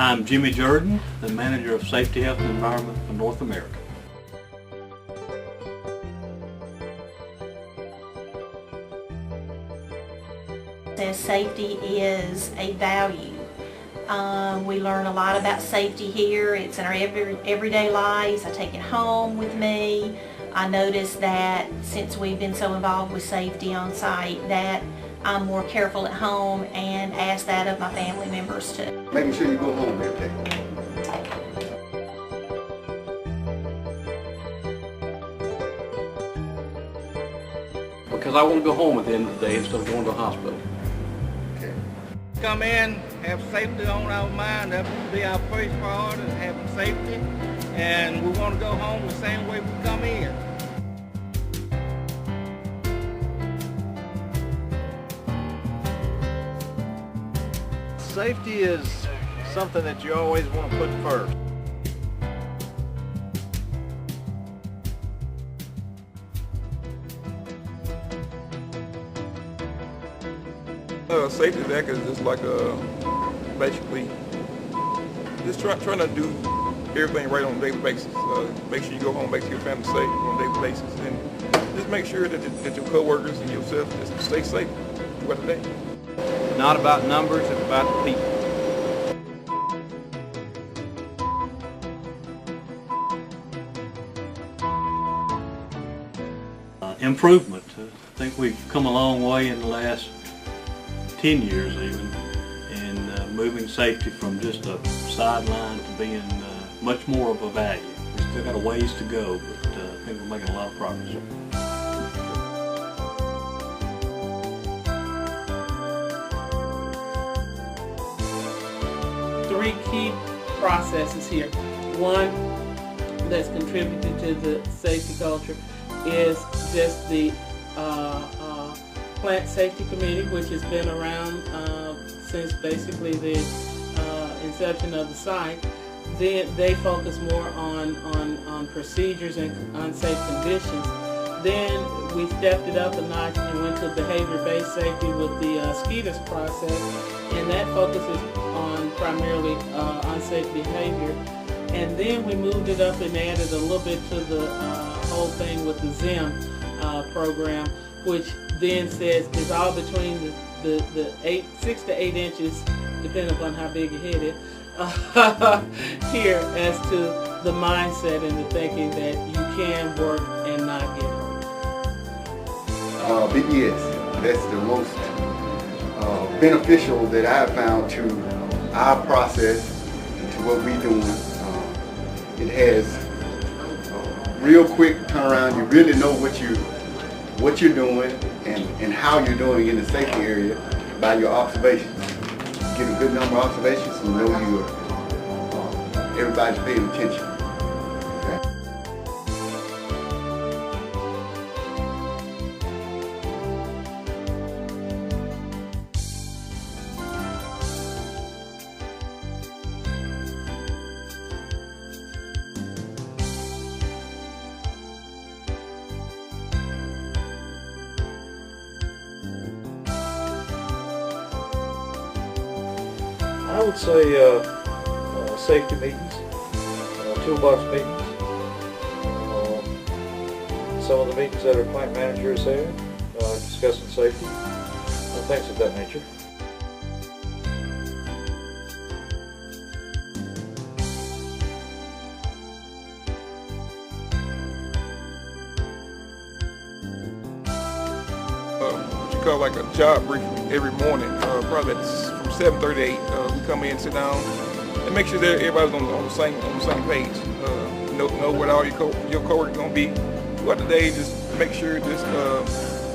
I'm Jimmy Jordan, the Manager of Safety, Health, and Environment for North America. Safety is a value. We learn a lot about safety here. It's in our everyday lives. I take it home with me. I notice that since we've been so involved with safety on site that I'm more careful at home and ask that of my family members too. Making sure you go home every day. Because I want to go home at the end of the day instead of going to the hospital. Okay. Come in, have safety on our mind. That will be our first priority, having safety. And we want to go home the same way we come in. Safety is something that you always want to put first. Safety deck is just like basically just trying to do everything right on a daily basis. Make sure you go home, make sure your family's safe on a daily basis, and just make sure that your coworkers and yourself just stay safe throughout the day. Not about numbers, it's about the people. Improvement. I think we've come a long way in the last 10 years even in moving safety from just a sideline to being much more of a value. We've still got a ways to go, but I think we're making a lot of progress. Three key processes here. One that's contributed to the safety culture is just the Plant Safety Committee, which has been around since basically the inception of the site. Then they focus more on procedures and unsafe conditions. Then we stepped it up a notch and went to behavior-based safety with the SKIDS process, and that focuses on primarily unsafe behavior. And then we moved it up and added a little bit to the whole thing with the ZIM program, which then says it's all between the 6 to 8 inches, depending upon how big your head is, here as to the mindset and the thinking that you can work and not get hurt. BBS, that's the most beneficial that I have found to our process and to what we're doing. It has real quick turnaround. You really know what you're doing and how you're doing in the safety area by your observations. You get a good number of observations, so you know everybody's paying attention. Okay? I would say safety meetings, toolbox meetings, some of the meetings that our plant managers have, discussing safety, things of that nature. What you call like a job briefing every morning, probably from 7:30 to 8. We come in, sit down, and make sure that everybody's on the same page. Know what all your coworkers gonna be throughout the day. Just make sure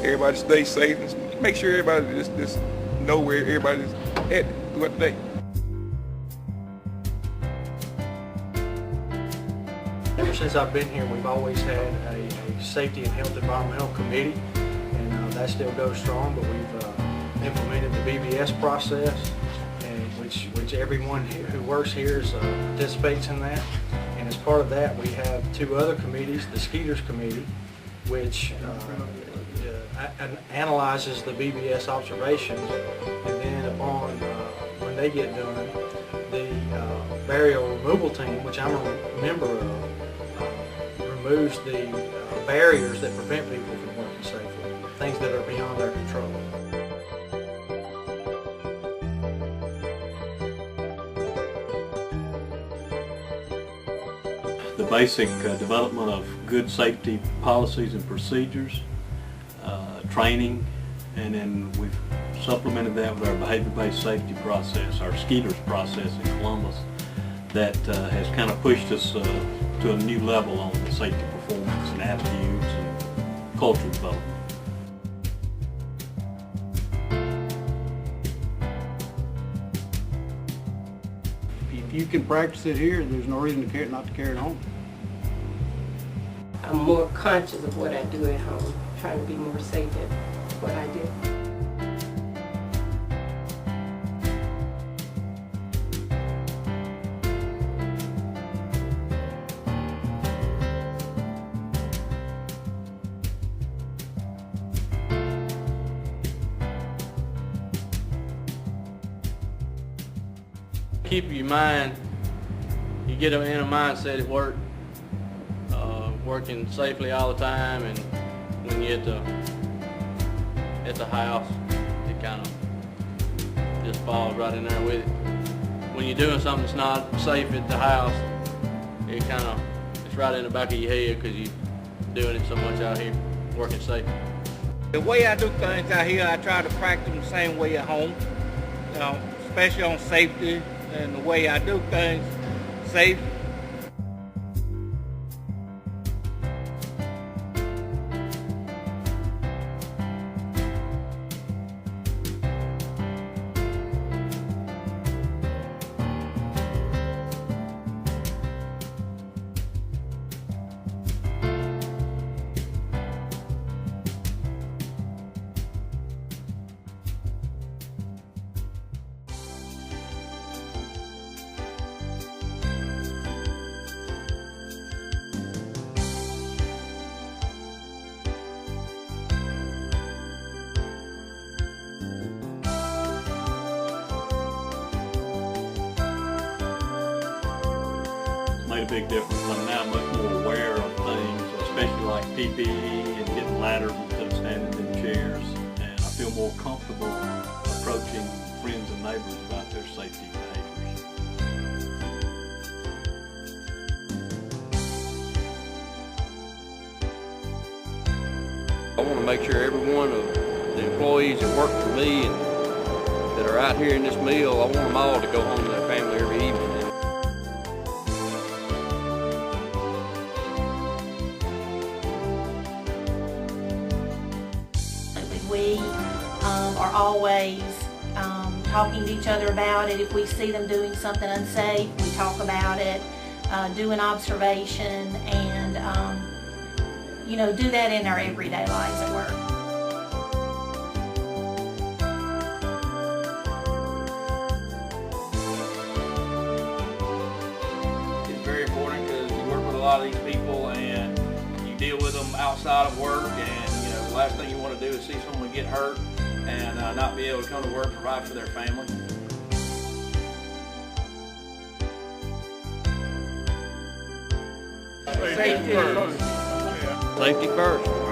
everybody stays safe and make sure everybody just know where everybody's at throughout the day. Ever since I've been here, we've always had a safety and health environmental committee, and that still goes strong, but we've implemented the BBS process, and which everyone who works here participates in that. And as part of that, we have two other committees, the SKIDS committee, which analyzes the BBS observations, and then upon when they get done, the burial removal team, which I'm a member of, removes the barriers that prevent people from working safely, things that are beyond their control. The basic development of good safety policies and procedures, training, and then we've supplemented that with our behavior-based safety process, our Skeeters process in Columbus, that has kind of pushed us to a new level on the safety performance and attitudes and culture development. If you can practice it here, there's no reason to not to carry it home. I'm more conscious of what I do at home, trying to be more safe at what I do. Keep your mind, you get in a mindset at work, working safely all the time, and when you're at the house, it kind of just falls right in there with it. When you're doing something that's not safe at the house, it's right in the back of your head because you're doing it so much out here, working safe. The way I do things out here, I try to practice the same way at home, especially on safety and the way I do things safe. Made a big difference. I'm now much more aware of things, especially like PPE and getting ladders instead of standing in chairs. And I feel more comfortable approaching friends and neighbors about their safety behaviors. I want to make sure every one of the employees that work for me and that are out here in this mill, I want them all to go home to their family every evening. We are always talking to each other about it. If we see them doing something unsafe, we talk about it, do an observation, and do that in our everyday lives at work. It's very important because you work with a lot of these people and you deal with them outside of work, and the last thing you want to do is see someone get hurt and not be able to come to work and provide for their family. Safety first. Safety first.